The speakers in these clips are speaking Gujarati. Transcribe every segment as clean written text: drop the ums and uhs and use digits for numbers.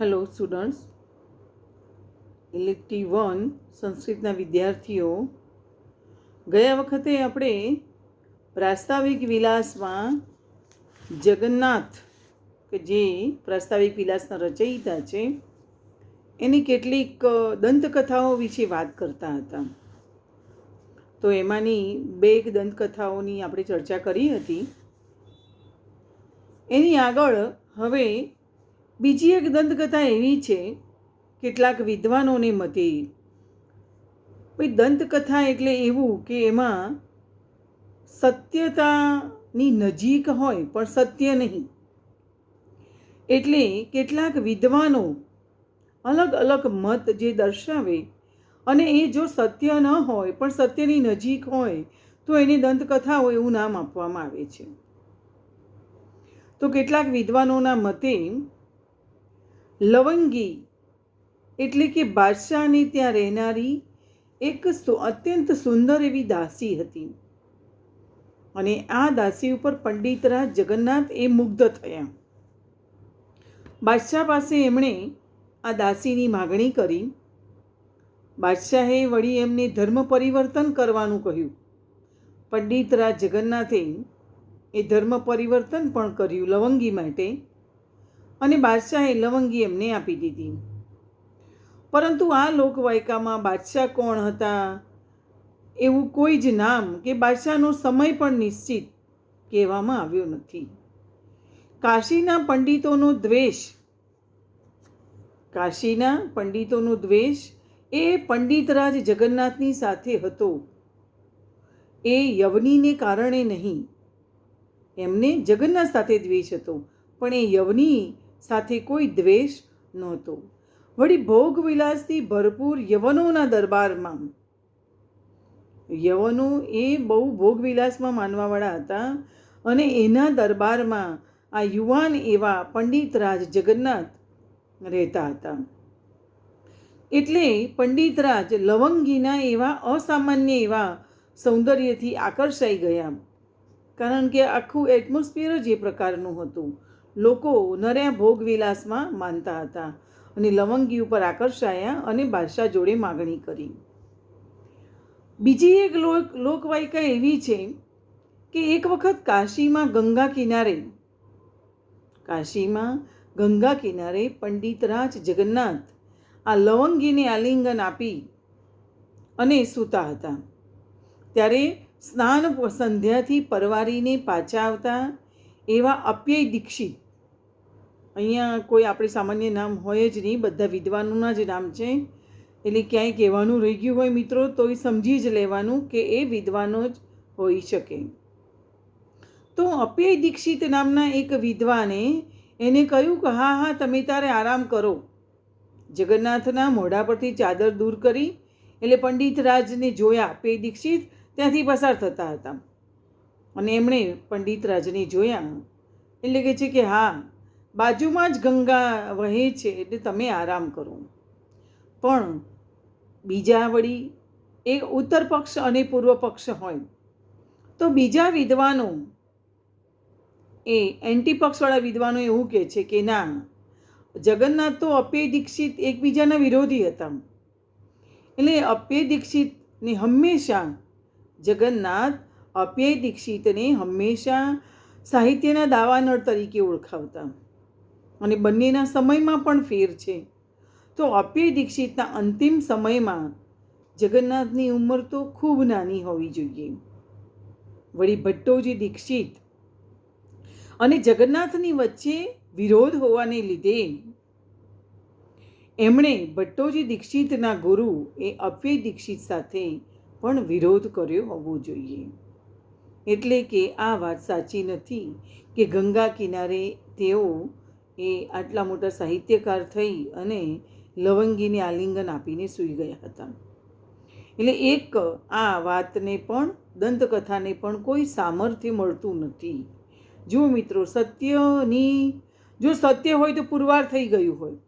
હેલો સ્ટુડન્ટ્સ, ઇલેક્ટિવ 1 સંસ્કૃતના વિદ્યાર્થીઓ, ગયા વખતે આપણે પ્રાસ્તાવિક વિલાસમાં જગન્નાથ કે જે પ્રાસ્તાવિક વિલાસના રચયિતા છે એની કેટલીક દંતકથાઓ વિશે વાત કરતા હતા. તો એમાંની બે દંતકથાઓની આપણે ચર્ચા કરી હતી. એની આગળ હવે બીજી એક દંતકથા એવી છે, કેટલાક વિદ્વાનોને મતે ભાઈ દંતકથા એટલે એવું કે એમાં સત્યતાની નજીક હોય પણ સત્ય નહીં. એટલે કેટલાક વિદ્વાનો અલગ અલગ મત જે દર્શાવે અને એ જો સત્ય ન હોય પણ સત્યની નજીક હોય તો એની દંતકથાઓ એવું નામ આપવામાં આવે છે. તો કેટલાક વિદ્વાનોના મતે લવંગી એટલે કે બાદશાહની ત્યાં રહેનારી એક અત્યંત સુંદર એવી દાસી હતી અને આ દાસી ઉપર પંડિતરાજ જગન્નાથ એ મુગ્ધ થયા. બાદશાહ પાસે એમણે આ દાસીની માગણી કરી. બાદશાહે વળી એમને ધર્મ પરિવર્તન કરવાનું કહ્યું. પંડિતરાજ જગન્નાથે એ ધર્મ પરિવર્તન પણ કર્યું લવંગી માટે અને બાદશાહે લવંગી એમને આપી દીધી. પરંતુ આ લોકવાયકામાં બાદશાહ કોણ હતા એવું કોઈ જ નામ કે બાદશાહનો સમય પણ નિશ્ચિત કહેવામાં આવ્યો નથી. કાશીના પંડિતોનો દ્વેષ એ પંડિતરાજ જગન્નાથની સાથે હતો. એ યવનીને કારણે નહીં. એમને જગન્નાથ સાથે દ્વેષ હતો પણ એ યવની સાથે કોઈ દ્વેષ નહોતો. વળી ભોગવિલાસથી ભરપૂર યવનોના દરબારમાં, યવનો એ બહુ ભોગવિલાસમાં માનવાવાળા હતા અને એના દરબારમાં આ યુવાન એવા પંડિતરાજ જગન્નાથ રહેતા હતા. એટલે પંડિતરાજ લવંગીના એવા અસામાન્ય એવા સૌંદર્યથી આકર્ષાઈ ગયા. કારણ કે આખું એટમોસ્ફિયર જ એ પ્રકારનું હતું. લોકો નર્યા ભોગવિલાસમાં માનતા હતા અને લવંગી ઉપર આકર્ષાયા અને બાદશાહ જોડે માગણી કરી. બીજી એક લોકવાયકા એવી છે કે એક વખત કાશીમાં ગંગા કિનારે પંડિતરાજ જગન્નાથ આ લવંગીને આલિંગન આપી અને સૂતા હતા. ત્યારે સ્નાન સંધ્યાથી પરવારીને પાછા આવતા એવા અપ્યય દીક્ષિત, અહીંયા કોઈ આપણે સામાન્ય નામ હોય જ નહીં, બધા વિદ્વાનોના જ નામ છે. એટલે ક્યાંય કહેવાનું રહી ગયું હોય મિત્રો તો એ સમજી જ લેવાનું કે એ વિદ્વાનો જ હોઈ શકે. તો અપ્યય દીક્ષિત નામના એક વિદ્વાને એને કહ્યું કે હા હા તમે તારે આરામ કરો. જગન્નાથના મોઢા પરથી ચાદર દૂર કરી એટલે પંડિતરાજને જોયા. અપ્યય દીક્ષિત ત્યાંથી પસાર થતા હતા અને એમણે પંડિતરાજને જોયા એટલે કહે છે કે હા, બાજુમાં જ ગંગા વહે છે એટલે તમે આરામ કરો. પણ બીજા વળી એક ઉત્તર પક્ષ અને પૂર્વ પક્ષ હોય તો બીજા વિદ્વાનો એ એન્ટી પક્ષવાળા વિદ્વાનો એવું કહે છે કે ના, જગન્નાથ તો અપ્યય દીક્ષિત એકબીજાના વિરોધી હતા. એટલે અપ્યય દીક્ષિતને હંમેશા જગન્નાથ અપ્યય દીક્ષિતને હંમેશા સાહિત્યના દાવાનળ તરીકે ઓળખાવતા અને બંનેના સમયમાં પણ ફેર છે. તો અપ્યય દીક્ષિતના અંતિમ સમયમાં જગન્નાથની ઉંમર તો ખૂબ નાની હોવી જોઈએ. વળી ભટ્ટોજી દીક્ષિત અને જગન્નાથની વચ્ચે વિરોધ હોવાને લીધે એમણે ભટ્ટોજી દીક્ષિતના ગુરુ એ અપ્યય દીક્ષિત સાથે પણ વિરોધ કર્યો હોવો જોઈએ. એટલે કે આ વાત સાચી નથી કે ગંગા કિનારે તેઓ એ આટલા મોટા સાહિત્યકાર થઈ અને લવંગીને આલિંગન આપીને સૂઈ ગયા હતા. એટલે એક આ વાતને પણ દંતકથાને પણ કોઈ સામર્થ્ય મળતું નથી. જો મિત્રો જો સત્ય હોય તો પુરવાર થઈ ગયું હોય,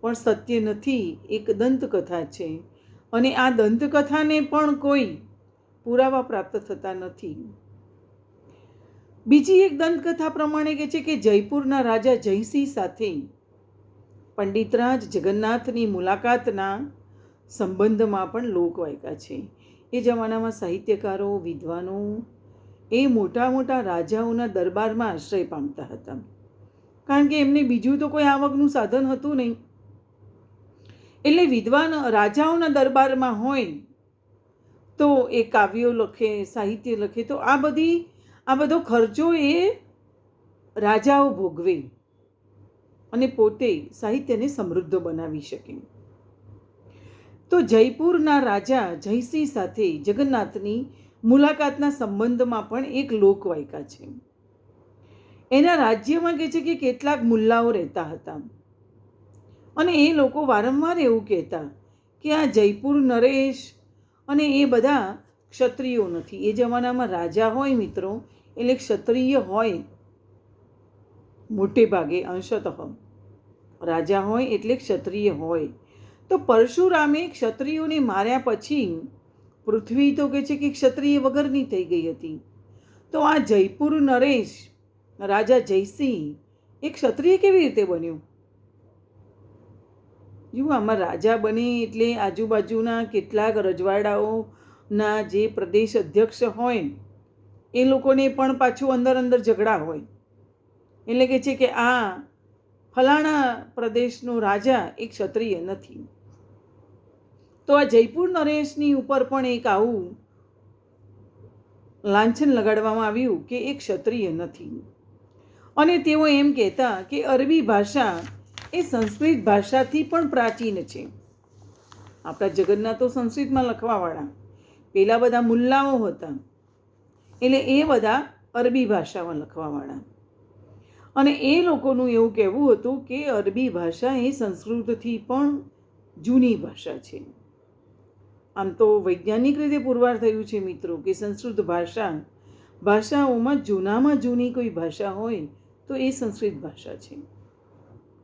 પણ સત્ય નથી, એક દંતકથા છે અને આ દંતકથાને પણ કોઈ પુરાવા પ્રાપ્ત થતા નથી. બીજી એક દંતકથા પ્રમાણે કહે છે કે જયપુરના રાજા જયસિંહ સાથે પંડિતરાજ જગન્નાથની મુલાકાતના સંબંધમાં પણ લોકવાયકા છે. એ જમાનામાં સાહિત્યકારો, વિદ્વાનો એ મોટા મોટા રાજાઓના દરબારમાં આશ્રય પામતા હતા, કારણ કે એમને બીજું તો કોઈ આવકનું સાધન હતું નહીં. એટલે વિદ્વાન રાજાઓના દરબારમાં હોય તો એ કાવ્યો લખે, સાહિત્ય લખે, તો આ બધો ખર્ચો એ રાજાઓ ભોગવે અને પોતે સાહિત્યને સમૃદ્ધ બનાવી શકે. તો જયપુરના રાજા જયસિંહ સાથે જગન્નાથની મુલાકાતના સંબંધમાં પણ એક લોકવાયકા છે. એના રાજ્યમાં કહે છે કે કેટલાક મુલ્લાઓ રહેતા હતા અને એ લોકો વારંવાર એવું કહેતા કે આ જયપુર નરેશ અને એ બધા ક્ષત્રિયો નથી. એ જમાનામાં રાજા હોય મિત્રો, એટલે ક્ષત્રિય હોય મોટે ભાગે, અંશતઃ રાજા હોય એટલે ક્ષત્રિય હોય. તો પરશુરામે ક્ષત્રિયોને માર્યા પછી પૃથ્વી તો કહે છે કે ક્ષત્રિય વગરની થઈ ગઈ હતી. તો આ જયપુર નરેશ રાજા જયસિંહ એ ક્ષત્રિય કેવી રીતે બન્યો? જુઓ, આમાં રાજા બને એટલે આજુબાજુના કેટલાક રજવાડાઓના જે પ્રદેશ અધ્યક્ષ હોય એ લોકોને પણ પાછું અંદર અંદર ઝઘડા હોય. એટલે કે છે કે આ ફલાણા પ્રદેશનો રાજા એ ક્ષત્રિય નથી. તો આ જયપુર નરેશની ઉપર પણ એક આવું લાંછન લગાડવામાં આવ્યું કે એ ક્ષત્રિય નથી. અને તેઓ એમ કહેતા કે અરબી ભાષા એ સંસ્કૃત ભાષાથી પણ પ્રાચીન છે. આપણા જગન્નાથો સંસ્કૃતમાં લખવાવાળા, પેલા બધા મુલ્લાઓ હતા એટલે એ બધા અરબી ભાષામાં લખવાવાળા. અને એ લોકોનું એવું કહેવું હતું કે અરબી ભાષા એ સંસ્કૃતથી પણ જૂની ભાષા છે. આમ તો વૈજ્ઞાનિક રીતે પુરવાર થયું છે મિત્રો કે સંસ્કૃત ભાષાઓમાં જૂનામાં જૂની કોઈ ભાષા હોય તો એ સંસ્કૃત ભાષા છે.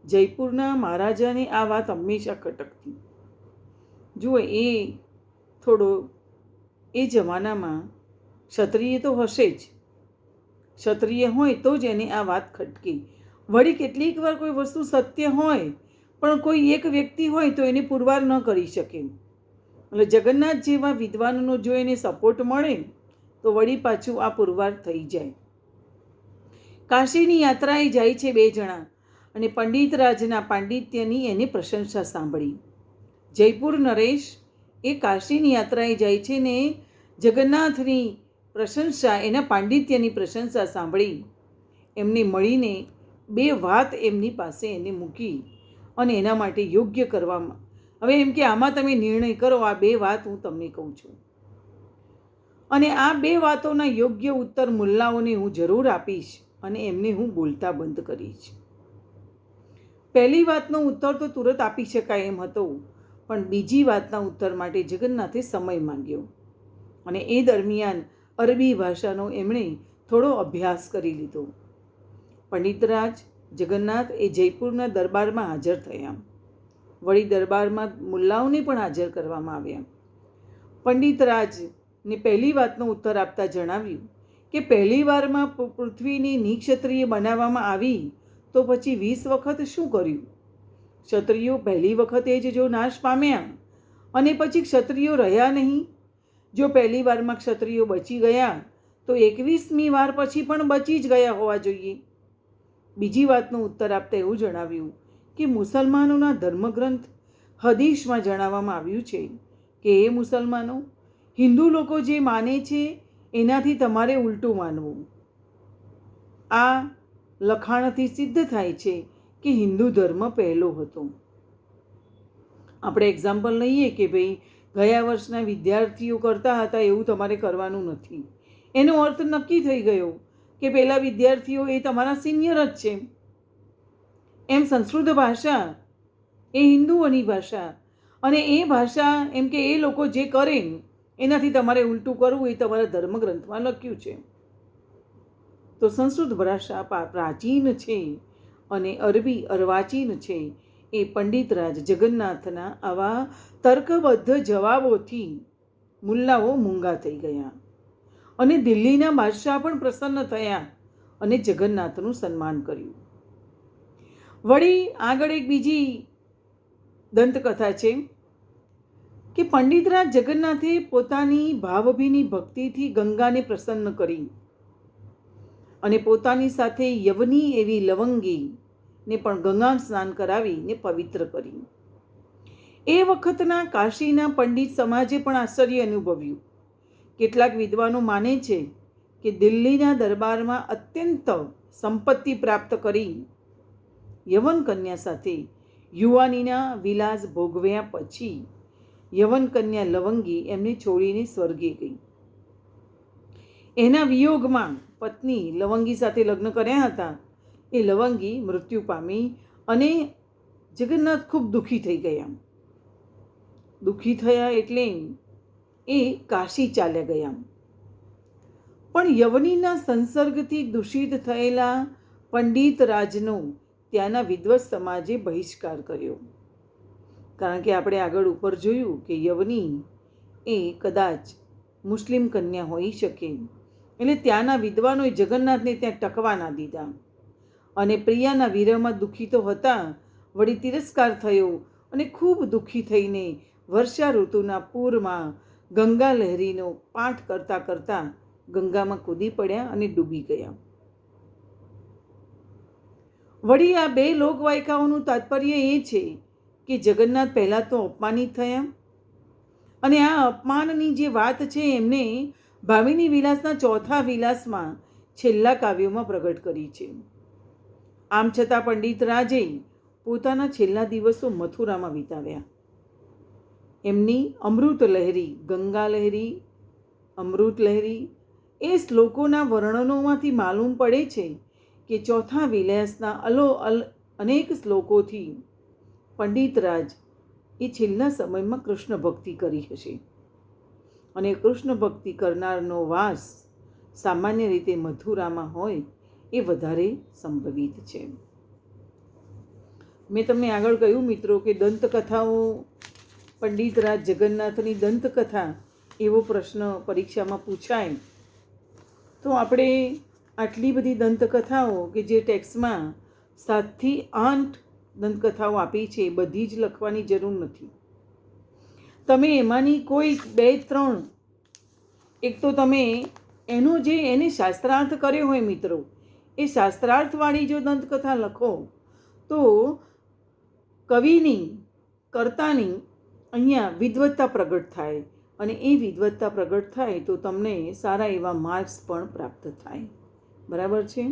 જયપુરના મહારાજાને આ વાત હંમેશા ખટકતી. જુઓ, એ જમાનામાં ક્ષત્રિય તો હશે જ, ક્ષત્રિય હોય તો જ એને આ વાત ખટકી. વળી કેટલીક વાર કોઈ વસ્તુ સત્ય હોય પણ કોઈ એક વ્યક્તિ હોય તો એને પુરવાર ન કરી શકે. એટલે જગન્નાથ જેવા વિદ્વાનનો જો એને સપોર્ટ મળે તો વળી પાછું આ પુરવાર થઈ જાય. કાશીની યાત્રાએ જાય છે બે જણા અને પંડિતરાજના પાંડિત્યની એને પ્રશંસા સાંભળી. જયપુર નરેશ એ કાશીની યાત્રાએ જાય છે ને જગન્નાથની પ્રશંસા, એના પાંડિત્યની પ્રશંસા સાંભળી એમને મળીને બે વાત એમની પાસે એને મૂકી અને એના માટે યોગ્ય કરવામાં. હવે એમ કે આમાં તમે નિર્ણય કરો, આ બે વાત હું તમને કહું છું અને આ બે વાતોના યોગ્ય ઉત્તર મુલ્લાઓને હું જરૂર આપીશ અને એમને હું બોલતા બંધ કરીશ. પહેલી વાતનો ઉત્તર તો તુરંત આપી શકાય એમ હતો, પણ બીજી વાતના ઉત્તર માટે જગન્નાથે સમય માંગ્યો અને એ દરમિયાન અરબી ભાષાનો એમણે થોડો અભ્યાસ કરી લીધો. પંડિતરાજ જગન્નાથ એ જયપુરના દરબારમાં હાજર થયા. વળી દરબારમાં મુલ્લાઓને પણ હાજર કરવામાં આવ્યા. પંડિતરાજને પહેલી વાતનો ઉત્તર આપતા જણાવ્યું કે પહેલી વારમાં પૃથ્વીને નિક્ષત્રિય બનાવવામાં આવી તો પછી 20 વખત શું કર્યું? ક્ષત્રિયો પહેલી વખતે જ જો નાશ પામ્યા અને પછી ક્ષત્રિયો રહ્યા નહીં. જો પહેલી વારમાં ક્ષત્રિયો બચી ગયા તો 21મી વાર પછી પણ બચી જ ગયા હોવા જોઈએ. બીજી વાતનો ઉત્તર આપતા એવું જણાવ્યું કે મુસલમાનોના ધર્મગ્રંથ હદીસમાં જણાવવામાં આવ્યું છે કે એ મુસલમાનો, હિન્દુ લોકો જે માને છે એનાથી તમારે ઉલટું માનવું. આ લખાણથી સિદ્ધ થાય છે કે હિન્દુ ધર્મ પહેલો હતો. આપણે એક્ઝામ્પલ લઈએ કે ભાઈ ગયા વર્ષના વિદ્યાર્થીઓ કરતા હતા એવું તમારે કરવાનું નથી. એનો અર્થ નક્કી થઈ ગયો કે પેલા વિદ્યાર્થીઓ એ તમારા સિનિયર જ છે. એમ સંસ્કૃત ભાષા એ હિન્દુઓની ભાષા અને એ ભાષા એમ કે એ લોકો જે કરે એનાથી તમારે ઉલટું કરવું એ તમારા ધર્મગ્રંથમાં લખ્યું છે. તો સંસ્કૃત ભાષા પ્રાચીન છે અને અરબી અર્વાચીન છે. એ પંડિતરાજ જગન્નાથના આવા તર્કબદ્ધ જવાબોથી મુલ્લાઓ મૂંગા થઈ ગયા અને દિલ્હીના બાદશાહ પણ પ્રસન્ન થયા અને જગન્નાથનું સન્માન કર્યું. વળી આગળ એક બીજી દંતકથા છે કે પંડિતરાજ જગન્નાથે પોતાની ભાવભીની ભક્તિથી ગંગાને પ્રસન્ન કરી અને પોતાની સાથે યવની એવી લવંગીને પણ ગંગા સ્નાન કરાવીને પવિત્ર કરી. એ વખતના કાશીના પંડિત સમાજે પણ આશ્ચર્ય અનુભવ્યું. કેટલાક વિદ્વાનો માને છે કે દિલ્હીના દરબારમાં અત્યંત સંપત્તિ પ્રાપ્ત કરી યવન કન્યા સાથે યુવાનીના વિલાસ ભોગવ્યા પછી યવન કન્યા લવંગી એમને છોડીને સ્વર્ગે ગઈ. એના વિયોગમાં પત્ની લવંગી સાથે લગ્ન કર્યા હતા. એ લવંગી મૃત્યુ પામી અને જગન્નાથ ખૂબ દુઃખી થઈ ગયા. દુઃખી થયા એટલે એ કાશી ચાલ્યા ગયા. પણ યવનીના સંસર્ગથી દૂષિત થયેલા પંડિત રાજનો ત્યાંના વિદ્વત સમાજે બહિષ્કાર કર્યો. કારણ કે આપણે આગળ ઉપર જોયું કે યવની એ કદાચ મુસ્લિમ કન્યા હોઈ શકે. એટલે ત્યાંના વિદ્વાનોએ જગન્નાથને ત્યાં ટકવા ના દીધા અને પ્રિયાના વિરહમાં દુઃખી તો હતા, વળી તિરસ્કાર થયો અને ખૂબ દુઃખી થઈને વર્ષા ઋતુના પૂરમાં ગંગા લહેરીનો પાઠ કરતાં કરતાં ગંગામાં કૂદી પડ્યા અને ડૂબી ગયા. વળી આ બે લોકવાયકાઓનું તાત્પર્ય એ છે કે જગન્નાથ પહેલાં તો અપમાનિત થયા અને આ અપમાનની જે વાત છે એમને ભાવિની વિલાસના ચોથા વિલાસમાં છેલ્લા કાવ્યોમાં પ્રગટ કરી છે. આમ છતાં પંડિત રાજે પોતાના છેલ્લા દિવસો મથુરામાં વિતાવ્યા. એમની અમૃત લહેરી, ગંગા લહેરી, અમૃત લહેરી એ શ્લોકોના વર્ણનોમાંથી માલુમ પડે છે કે ચોથા વિલાસના અનેક શ્લોકોથી પંડિત રાજ એ છેલ્લા સમયમાં કૃષ્ણ ભક્તિ કરી હશે અને કૃષ્ણ ભક્તિ કરનારનો વાસ સામાન્ય રીતે મથુરામાં હોય એ વધારે સંભવિત છે. મેં તમને આગળ કહ્યું મિત્રો કે દંતકથાઓ, પંડિત રાજ જગન્નાથની દંતકથા એવો પ્રશ્ન પરીક્ષામાં પૂછાય તો આપણે આટલી બધી દંતકથાઓ કે જે ટેક્સ્ટમાં 7 થી 8 દંતકથાઓ આપી છે બધી જ લખવાની જરૂર નથી. તમે એમાંની કોઈ 2-3 એક તો તમે એનો જે એને શાસ્ત્રાર્થ કર્યો હોય મિત્રો, એ શાસ્ત્રાર્થવાળી જો દંતકથા લખો તો કવિની, કર્તાની અહીંયા વિદ્વત્તા પ્રગટ થાય અને એ વિદ્વત્તા પ્રગટ થાય તો તમને સારા એવા માર્ક્સ પણ પ્રાપ્ત થાય. બરાબર છે.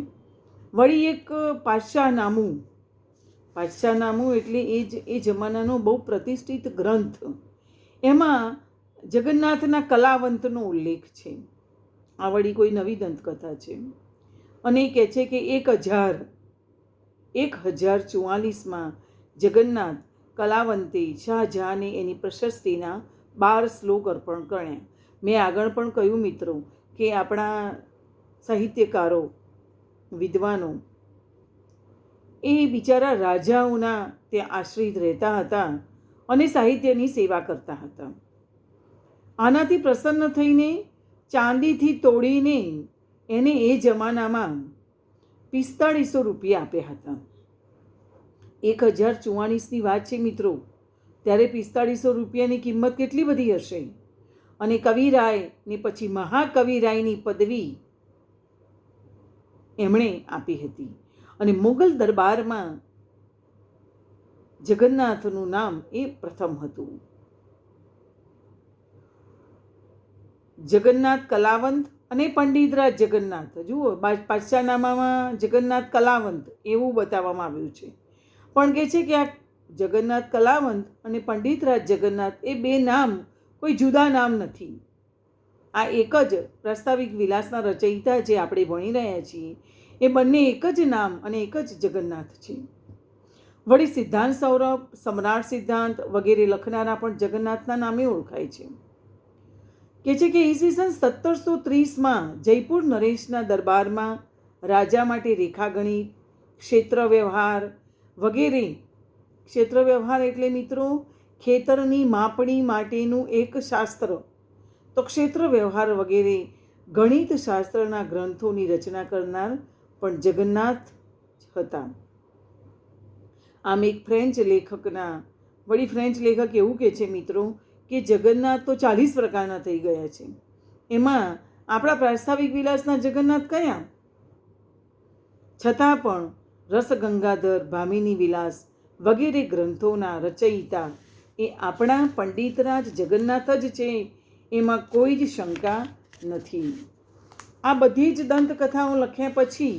વળી એક પાતશાહનામું એટલે એ જમાનાનો બહુ પ્રતિષ્ઠિત ગ્રંથ, એમાં જગન્નાથના કલાવંતનો ઉલ્લેખ છે. આ વળી કોઈ નવી દંતકથા છે અને એ કહે છે કે 1044માં જગન્નાથ કલાવંતે શાહજહાંને એની પ્રશસ્તિના 12 શ્લોક અર્પણ કર્યા. મેં આગળ પણ કહ્યું મિત્રો કે આપણા સાહિત્યકારો, વિદ્વાનો એ બિચારા રાજાઓના ત્યાં આશ્રિત રહેતા હતા અને સાહિત્યની સેવા કરતા હતા. આનાથી પ્રસન્ન થઈને ચાંદીથી તોડીને એને એ જમાનામાં 4500 રૂપિયા આપ્યા હતા. 1044ની વાત છે મિત્રો, ત્યારે 4500 રૂપિયાની કિંમત કેટલી બધી હશે. અને કવિરાય ને પછી મહાકવિરાયની પદવી એમણે આપી હતી. અને મુગલ દરબારમાં જગન્નાથનું નામ એ પ્રથમ હતું. જગન્નાથ કલાવંત અને પંડિતરાજ જગન્નાથ. જુઓ, પાતશાહનામામાં જગન્નાથ કલાવંત એવું બતાવવામાં આવ્યું છે, પણ કહે છે કે આ જગન્નાથ કલાવંત અને પંડિતરાજ જગન્નાથ એ બે નામ કોઈ જુદા નામ નથી. આ એક જ પ્રસ્તાવિક વિલાસના રચયિતા જે આપણે ભણી રહ્યા છીએ એ બંને એક જ નામ અને એક જ જગન્નાથ છે. વળી સિદ્ધાંત સૌરભ, સમ્રાટ સિદ્ધાંત વગેરે લખનારા પણ જગન્નાથના નામે ઓળખાય છે. કહે છે કે ઈસવીસન 1730માં જયપુર નરેશના દરબારમાં રાજા માટે રેખાગણિત, ક્ષેત્ર વ્યવહાર વગેરે. ક્ષેત્ર વ્યવહાર એટલે મિત્રો ખેતરની માપણી માટેનું એક શાસ્ત્ર. તો ક્ષેત્ર વ્યવહાર વગેરે ગણિત શાસ્ત્રના ગ્રંથોની રચના કરનાર પણ જગન્નાથ હતા. આમ એક ફ્રેન્ચ લેખક એવું કહે છે મિત્રો કે જગન્નાથ તો 40 પ્રકારના થઈ ગયા છે. એમાં આપણા પ્રાસ્તાવિક વિલાસના જગન્નાથ કયા? છતાં પણ રસગંગાધર, ભામિની વિલાસ વગેરે ગ્રંથોના રચયિતા એ આપણા પંડિતરાજ જગન્નાથ જ છે, એમાં કોઈ જ શંકા નથી. આ બધી જ દંતકથાઓ લખ્યા પછી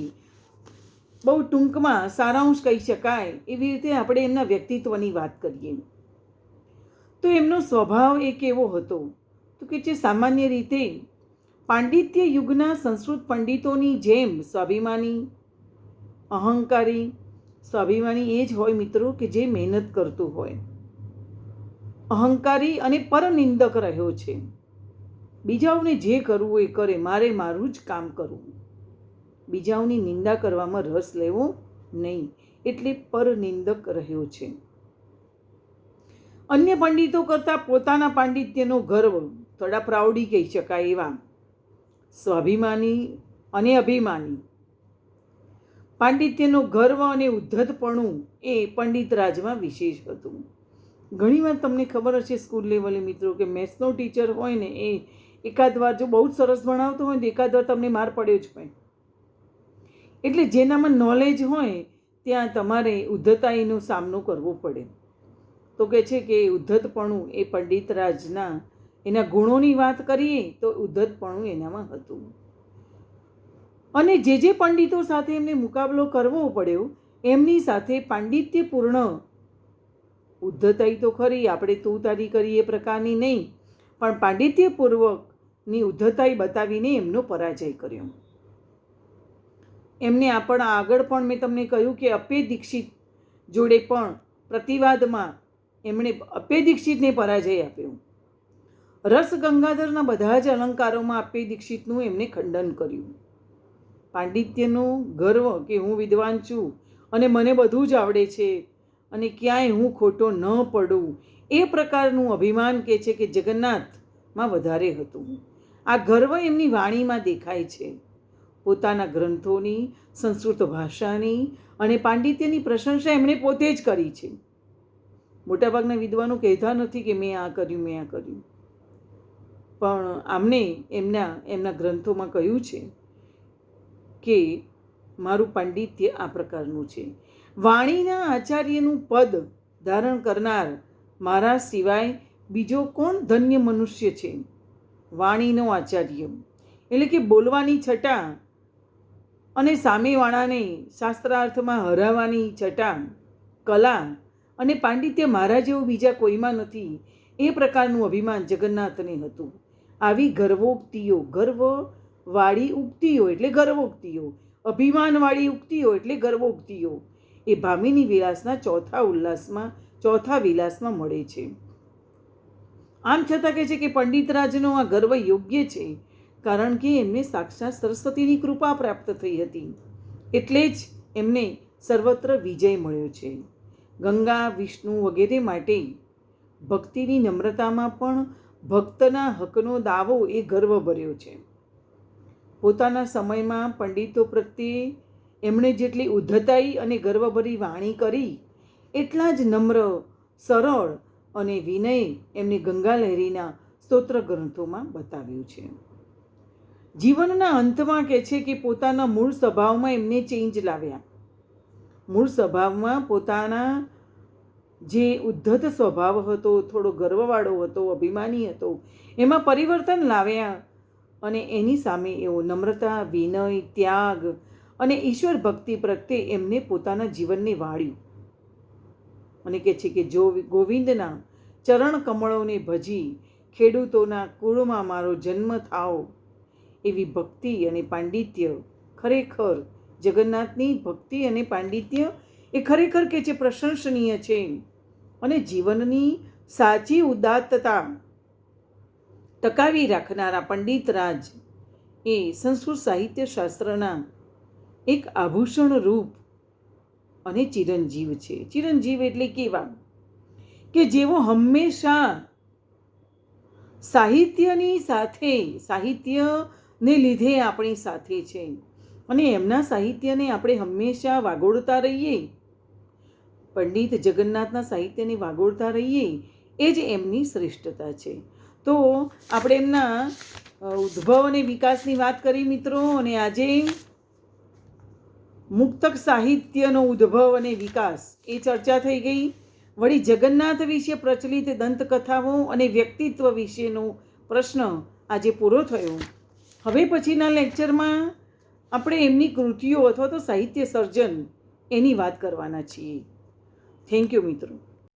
બહુ ટૂંકમાં સારાંશ કહી શકાય એવી રીતે આપણે એમના વ્યક્તિત્વની વાત કરીએ તો એમનો સ્વભાવ એ કેવો હતો? તો કે જે સામાન્ય રીતે પાંડિત્ય યુગના સંસ્કૃત પંડિતોની જેમ સ્વાભિમાની, અહંકારી. સ્વાભિમાની એ જ હોય મિત્રો કે જે મહેનત કરતું હોય. અહંકારી અને પરનિંદક રહ્યો છે. બીજાઓને જે કરવું એ કરે, મારે મારું જ કામ કરવું, બીજાઓની નિંદા કરવામાં રસ લેવો નહીં, એટલે પરનિંદક રહ્યો છે. અન્ય પંડિતો કરતાં પોતાના પાંડિત્યનો ગર્વ, થોડા પ્રાઉડી કહી શકાય એવા સ્વાભિમાની અને અભિમાની. પાંડિત્યનો ગર્વ અને ઉદ્ધતપણું એ પંડિતરાજમાં વિશેષ હતું. ઘણીવાર તમને ખબર હશે સ્કૂલ લેવલે મિત્રો કે મેથ્સનો ટીચર હોય ને એ એકાદ વાર જો બહુ જ સરસ ભણાવતો હોય ને એકાદ વાર તમને માર પડ્યો જ હોય. એટલે જેનામાં નોલેજ હોય ત્યાં તમારે ઉદ્ધતાઈનો સામનો કરવો પડે. તો કહે છે કે ઉદ્ધતપણું એ પંડિતરાજના એના ગુણોની વાત કરીએ તો ઉદ્ધતપણું એનામાં હતું. અને જે પંડિતો સાથે એમને મુકાબલો કરવો પડ્યો એમની સાથે પાંડિત્યપૂર્ણ ઉદ્ધતાઈ તો ખરી, આપણે તું તારી કરી એ પ્રકારની નહીં, પણ પાંડિત્યપૂર્વકની ઉદ્ધતાઈ બતાવીને એમનો પરાજય કર્યો. એમને આગળ પણ મેં તમને કહ્યું કે અપ્પે દીક્ષિત જોડે પણ પ્રતિવાદમાં એમણે અપ્પે દીક્ષિતને પરાજય આપ્યો. રસ ગંગાધરના બધા જ અલંકારોમાં અપ્પે દીક્ષિતનું એમને ખંડન કર્યું. પાંડિત્યનો ગર્વ કે હું વિદ્વાન છું અને મને બધું જ આવડે છે અને ક્યાંય હું ખોટો ન પડું, એ પ્રકારનું અભિમાન કે છે કે જગન્નાથમાં વધારે હતું. આ ગર્વ એમની વાણીમાં દેખાય છે. પોતાના ગ્રંથોની, સંસ્કૃત ભાષાની અને પાંડિત્યની પ્રશંસા એમણે પોતે જ કરી છે. મોટાભાગના વિદ્વાનો કહેતા નથી કે મેં આ કર્યું, પણ આમને એમના ગ્રંથોમાં કહ્યું છે કે મારું પાંડિત્ય આ પ્રકારનું છે. વાણીના આચાર્યનું પદ ધારણ કરનાર મારા સિવાય બીજો કોણ ધન્ય મનુષ્ય છે? વાણીનો આચાર્ય એટલે કે બોલવાની છટા અને સામેવાળાને શાસ્ત્રાર્થમાં હરાવવાની છટા, કલા અને પાંડિત્ય મારા જેવું બીજા કોઈમાં નથી, એ પ્રકારનું અભિમાન જગન્નાથને હતું. આવી ગર્વોક્તિઓ, ગર્વવાળી ઉક્તિઓ એટલે ગર્વોક્તિઓ, અભિમાનવાળી ઉક્તિઓ એટલે ગર્વોક્તિઓ એ ભામિની વિલાસના ચોથા વિલાસમાં મળે છે. આમ છતાં કહે છે કે પંડિતરાજનો આ ગર્વ યોગ્ય છે, કારણ કે એમને સાક્ષાત સરસ્વતીની કૃપા પ્રાપ્ત થઈ હતી, એટલે જ એમને સર્વત્ર વિજય મળ્યો છે. ગંગા, વિષ્ણુ વગેરે માટે ભક્તિની નમ્રતામાં પણ ભક્તના હકનો દાવો એ ગર્વ ભર્યો છે. પોતાના સમયમાં પંડિતો પ્રત્યે એમણે જેટલી ઉદ્ધતાઈ અને ગર્વભરી વાણી કરી એટલા જ નમ્ર, સરળ અને વિનય એમની ગંગાલહેરીના સ્તોત્ર ગ્રંથોમાં બતાવ્યું છે. જીવનના અંતમાં કહે છે કે પોતાના મૂળ સ્વભાવમાં એમને ચેન્જ લાવ્યા. મૂળ સ્વભાવમાં પોતાના જે ઉદ્ધત સ્વભાવ હતો, થોડો ગર્વવાળો હતો, અભિમાની હતો, એમાં પરિવર્તન લાવ્યા અને એની સામે એવો નમ્રતા, વિનય, ત્યાગ અને ઈશ્વર ભક્તિ પ્રત્યે એમને પોતાના જીવનને વાળ્યું. અને કહે છે કે જો ગોવિંદના ચરણ કમળોને ભજી ખેડૂતોના કુળમાં મારો જન્મ થાવ, એવી ભક્તિ અને પાંડિત્ય ખરેખર જગન્નાથની ભક્તિ અને પાંડિત્ય એ ખરેખર કે છે પ્રશંસનીય છે. અને જીવનની સાચી ઉદાત્તતા ટકાવી રાખનારા પંડિતરાજ એ સંસ્કૃત સાહિત્ય શાસ્ત્રના એક આભૂષણ રૂપ અને ચિરંજીવ છે. ચિરંજીવ એટલે કેવા કે જેઓ હંમેશા સાહિત્યની સાથે, સાહિત્યને લીધે આપણી સાથે છે અને એમના સાહિત્યને આપણે હંમેશા વાગોળતા રહીએ, પંડિત જગન્નાથના સાહિત્યને વાગોળતા રહીએ એ જ એમની શ્રેષ્ઠતા છે. તો આપણે એમના ઉદ્ભવ અને વિકાસની વાત કરી મિત્રો, અને આજે મુક્તક સાહિત્યનો ઉદ્ભવ અને વિકાસ એ ચર્ચા થઈ ગઈ. વળી જગન્નાથ વિશે પ્રચલિત દંતકથાઓ અને વ્યક્તિત્વ વિશેનો પ્રશ્ન આજે પૂરો થયો. હવે પછીના લેક્ચરમાં આપણે એમની કૃતિઓ અથવા તો સાહિત્ય સર્જન એની વાત કરવાના છીએ. થેન્ક યુ મિત્રો.